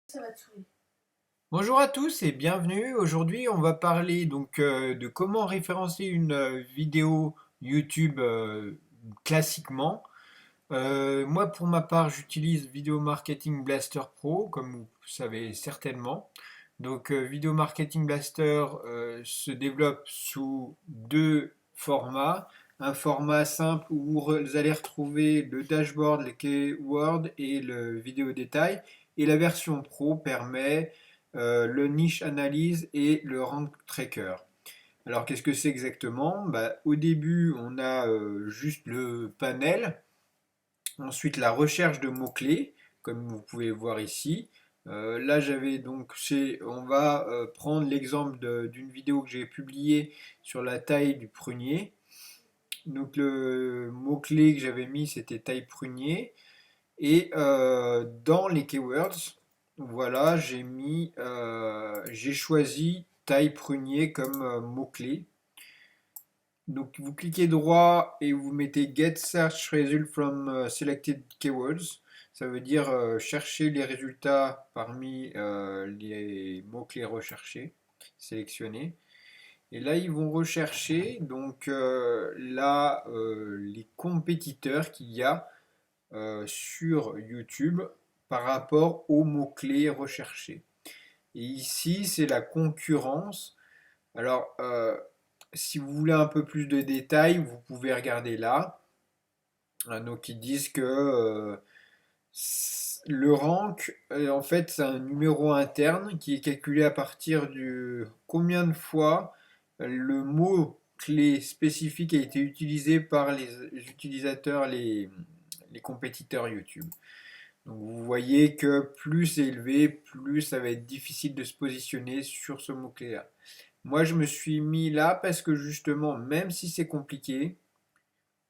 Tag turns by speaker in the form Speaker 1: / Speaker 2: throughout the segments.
Speaker 1: Ça va te saouler.
Speaker 2: Bonjour à tous et bienvenue. Aujourd'hui, on va parler de comment référencer une vidéo YouTube classiquement. Moi, pour ma part, j'utilise Video Marketing Blaster Pro, comme vous savez certainement. Video Marketing Blaster se développe sous deux formats. Un format simple où vous allez retrouver le dashboard, les keywords et le vidéo détail. Et la version Pro permet le niche analyse et le rank tracker. Alors, qu'est-ce que c'est exactement? Au début, on a juste le panel. Ensuite, la recherche de mots-clés, comme vous pouvez le voir ici. Là, on va prendre l'exemple d'une vidéo que j'ai publiée sur la taille du prunier. Donc, le mot-clé que j'avais mis, c'était taille prunier. Et dans les keywords, voilà, j'ai choisi taille prunier comme mot-clé. Donc vous cliquez droit et vous mettez Get Search Result from Selected Keywords. Ça veut dire chercher les résultats parmi les mots-clés recherchés, sélectionnés. Et là, ils vont rechercher les compétiteurs qu'il y a sur YouTube par rapport aux mots-clés recherchés. Et ici, c'est la concurrence. Alors, si vous voulez un peu plus de détails, vous pouvez regarder là. Donc, ils disent que le rank, en fait, c'est un numéro interne qui est calculé à partir du combien de fois le mot-clé spécifique a été utilisé par les utilisateurs, les compétiteurs YouTube. Donc vous voyez que plus c'est élevé, plus ça va être difficile de se positionner sur ce mot-clé-là. Moi, je me suis mis là parce que justement, même si c'est compliqué,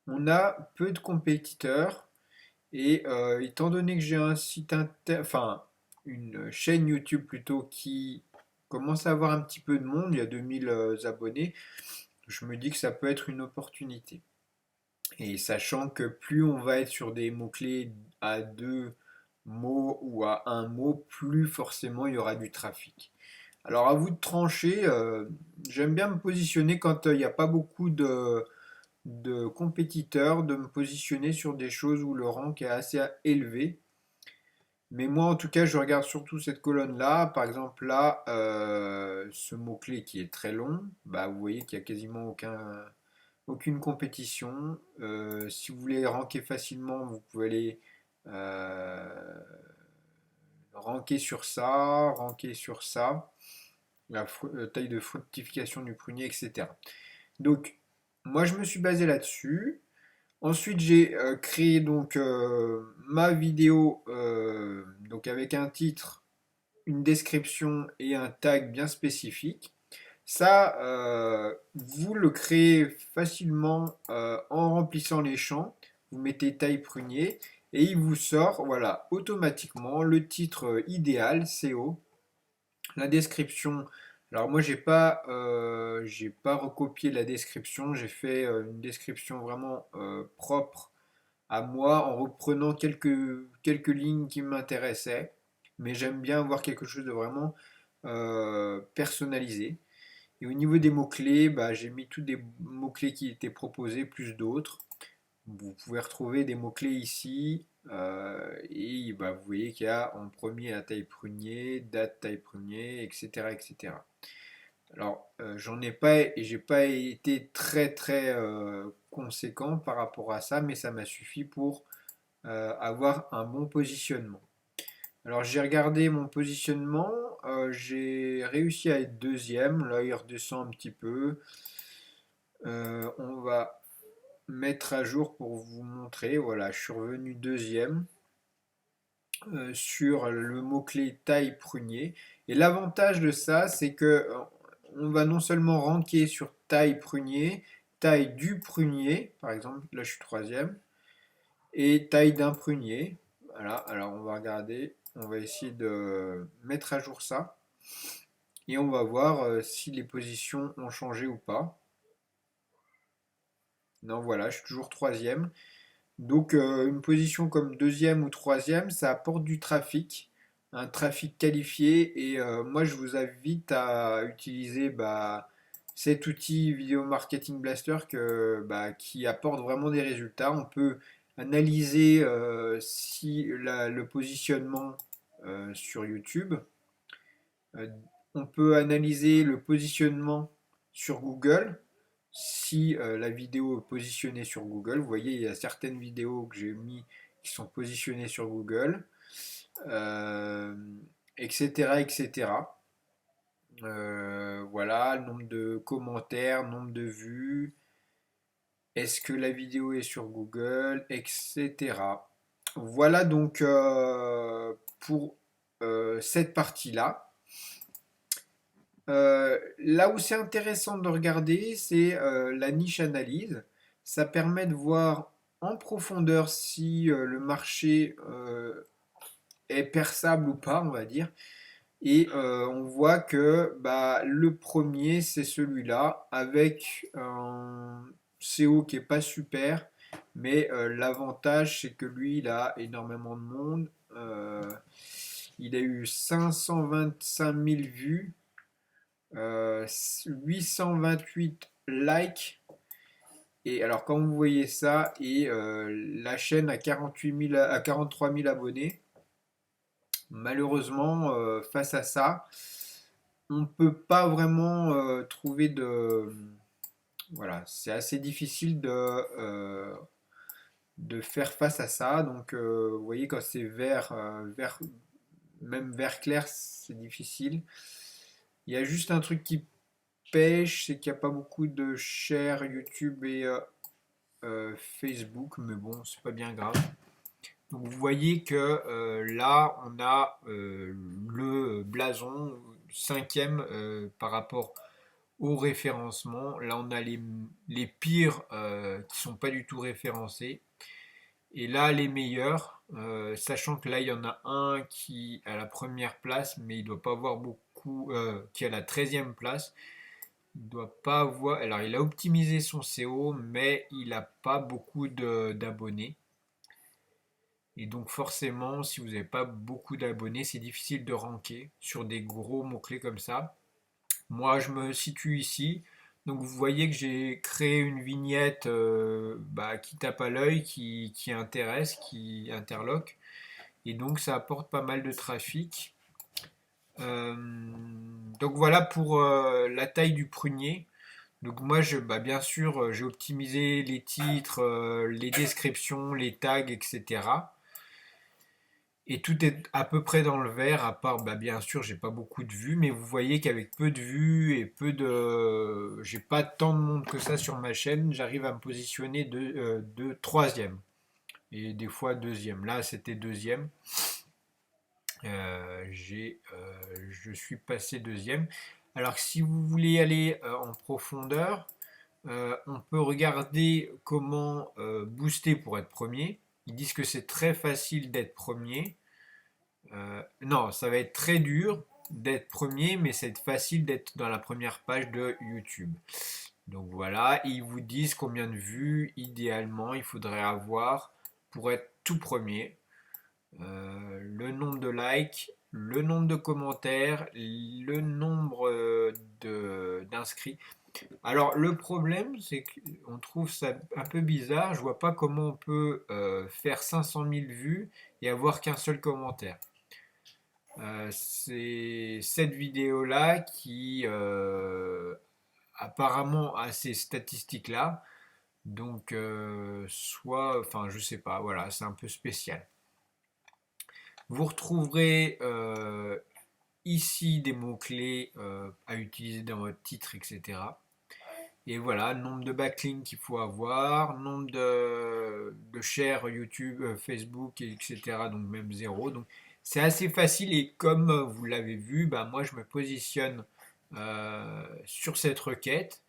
Speaker 2: on a peu de compétiteurs et étant donné que j'ai un enfin une chaîne YouTube plutôt qui commence à avoir un petit peu de monde, il y a 2000 abonnés, je me dis que ça peut être une opportunité. Et sachant que plus on va être sur des mots-clés à deux mots ou à un mot, plus forcément il y aura du trafic. Alors à vous de trancher, j'aime bien me positionner quand il n'y a pas beaucoup de compétiteurs, de me positionner sur des choses où le rank est assez élevé. Mais moi en tout cas je regarde surtout cette colonne-là, par exemple là, ce mot-clé qui est très long, vous voyez qu'il n'y a quasiment aucune compétition. Si vous voulez ranker facilement, vous pouvez aller ranker sur ça, la taille de fructification du prunier, etc. Donc, moi, je me suis basé là-dessus. Ensuite, j'ai créé ma vidéo avec un titre, une description et un tag bien spécifique. Ça, vous le créez facilement en remplissant les champs. Vous mettez taille prunier et il vous sort, voilà, automatiquement le titre idéal, SEO, la description. Alors moi, j'ai pas recopié la description. J'ai fait une description vraiment propre à moi en reprenant quelques lignes qui m'intéressaient. Mais j'aime bien avoir quelque chose de vraiment personnalisé. Et au niveau des mots-clés, j'ai mis tous des mots-clés qui étaient proposés, plus d'autres. Vous pouvez retrouver des mots-clés ici. Vous voyez qu'il y a en premier la taille prunier, date taille prunier, etc. etc. Alors, j'en ai pas et j'ai pas été très très conséquent par rapport à ça, mais ça m'a suffi pour avoir un bon positionnement. Alors j'ai regardé mon positionnement, j'ai réussi à être deuxième, là il redescend un petit peu. On va mettre à jour pour vous montrer, voilà, je suis revenu deuxième sur le mot-clé taille prunier. Et l'avantage de ça, c'est que on va non seulement ranker sur taille prunier, taille du prunier, par exemple, là je suis troisième, et taille d'un prunier. Voilà, alors on va regarder, on va essayer de mettre à jour ça et on va voir si les positions ont changé ou pas. Non, voilà, je suis toujours troisième. Donc une position comme deuxième ou troisième, ça apporte du trafic. un trafic qualifié. Et moi, je vous invite à utiliser cet outil Video Marketing Blaster qui apporte vraiment des résultats. On peut analyser si le positionnement sur YouTube. Euh, on peut analyser le positionnement sur Google. Si la vidéo est positionnée sur Google, vous voyez, il y a certaines vidéos que j'ai mis qui sont positionnées sur Google, euh, etc., etc. Voilà, le nombre de commentaires, nombre de vues, est-ce que la vidéo est sur Google, etc. Voilà donc pour cette partie-là. Là où c'est intéressant de regarder, c'est la niche analyse. Ça permet de voir en profondeur si le marché est perçable ou pas, on va dire. Et on voit que le premier, c'est celui-là, avec un CO qui est pas super, mais l'avantage, c'est que lui, il a énormément de monde. Il a eu 525 000 vues, 828 likes. Et alors, quand vous voyez ça, et la chaîne a 48 000, à 43 000 abonnés, malheureusement, face à ça, on ne peut pas vraiment trouver de... Voilà, c'est assez difficile de faire face à ça. Donc, vous voyez, quand c'est vert, même vert clair, c'est difficile. Il y a juste un truc qui pêche, c'est qu'il n'y a pas beaucoup de shares YouTube et Facebook, mais bon, c'est pas bien grave. Donc vous voyez que là, on a le blason cinquième par rapport au référencement. Là, on a les pires qui sont pas du tout référencés. Et là, les meilleurs, sachant que là, il y en a un qui a la première place, mais il doit pas avoir beaucoup, qui a la 13e place. Il doit pas avoir. Alors, il a optimisé son SEO, mais il n'a pas beaucoup d'abonnés. Et donc forcément, si vous n'avez pas beaucoup d'abonnés, c'est difficile de ranker sur des gros mots-clés comme ça. Moi, je me situe ici. Donc vous voyez que j'ai créé une vignette qui tape à l'œil, qui intéresse, qui interloque. Et donc ça apporte pas mal de trafic. Euh, donc voilà pour la taille du prunier. Donc moi, bien sûr, j'ai optimisé les titres, les descriptions, les tags, etc. Et tout est à peu près dans le vert, à part, bien sûr, j'ai pas beaucoup de vues, mais vous voyez qu'avec peu de vues et j'ai pas tant de monde que ça sur ma chaîne, j'arrive à me positionner de troisième et des fois deuxième. Là, c'était deuxième. Je suis passé deuxième. Alors que si vous voulez aller en profondeur, on peut regarder comment booster pour être premier. Ils disent que c'est très facile d'être premier. Non, ça va être très dur d'être premier, mais c'est facile d'être dans la première page de YouTube. Donc voilà, ils vous disent combien de vues idéalement il faudrait avoir pour être tout premier. Le nombre de likes, le nombre de commentaires, le nombre d'inscrits. Alors le problème, c'est qu'on trouve ça un peu bizarre. Je vois pas comment on peut faire 500 000 vues et avoir qu'un seul commentaire. C'est cette vidéo-là qui apparemment a ces statistiques-là. Donc, enfin, je sais pas, voilà, c'est un peu spécial. Vous retrouverez ici des mots-clés à utiliser dans votre titre, etc. Et voilà, nombre de backlinks qu'il faut avoir, nombre de shares YouTube, Facebook, etc. Donc même zéro. Donc c'est assez facile et comme vous l'avez vu, moi je me positionne sur cette requête,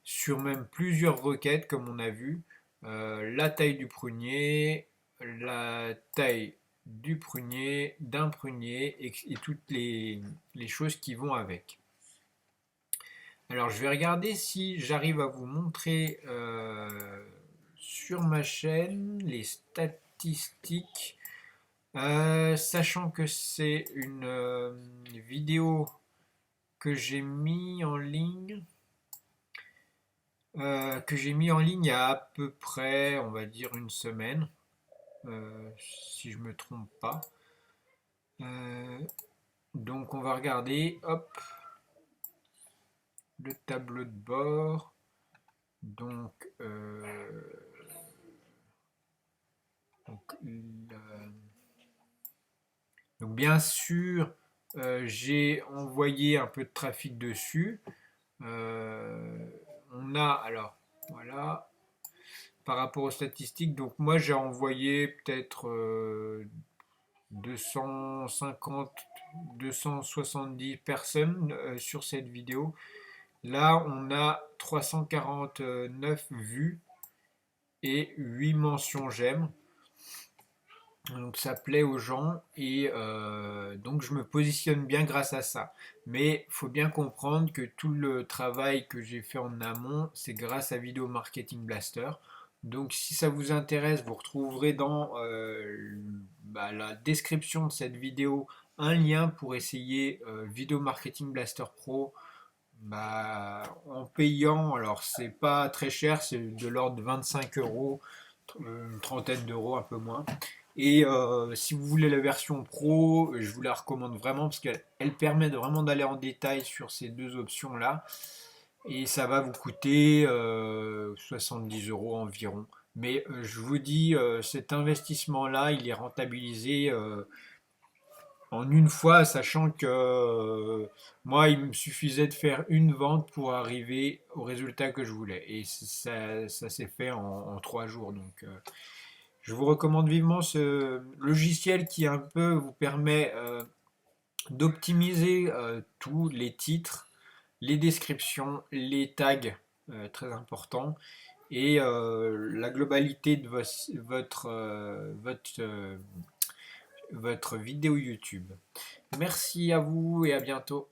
Speaker 2: sur même plusieurs requêtes comme on a vu. La taille du prunier, la taille du prunier, d'un prunier et toutes les choses qui vont avec. Alors, je vais regarder si j'arrive à vous montrer sur ma chaîne les statistiques. Sachant que c'est une vidéo que j'ai mis en ligne, il y a à peu près, on va dire, une semaine, si je me trompe pas. Euh, donc on va regarder, hop, le tableau de bord. Donc, donc, donc bien sûr, j'ai envoyé un peu de trafic dessus. Euh, on a alors, voilà, par rapport aux statistiques, donc moi j'ai envoyé peut-être 250, 270 personnes sur cette vidéo. Là, on a 349 vues et 8 mentions j'aime. Donc ça plaît aux gens et donc je me positionne bien grâce à ça. Mais il faut bien comprendre que tout le travail que j'ai fait en amont, c'est grâce à Video Marketing Blaster. Donc si ça vous intéresse, vous retrouverez dans la description de cette vidéo un lien pour essayer Video Marketing Blaster Pro en payant. Alors c'est pas très cher, c'est de l'ordre de 25 euros, une trentaine d'euros, un peu moins. Et si vous voulez la version pro, je vous la recommande vraiment parce qu'elle permet vraiment d'aller en détail sur ces deux options-là. Et ça va vous coûter 70 euros environ. Mais je vous dis, cet investissement-là, il est rentabilisé en une fois, sachant que moi, il me suffisait de faire une vente pour arriver au résultat que je voulais. Et ça s'est fait en 3 jours. Donc, je vous recommande vivement ce logiciel qui un peu vous permet d'optimiser tous les titres, les descriptions, les tags, très importants, et la globalité de votre vidéo YouTube. Merci à vous et à bientôt.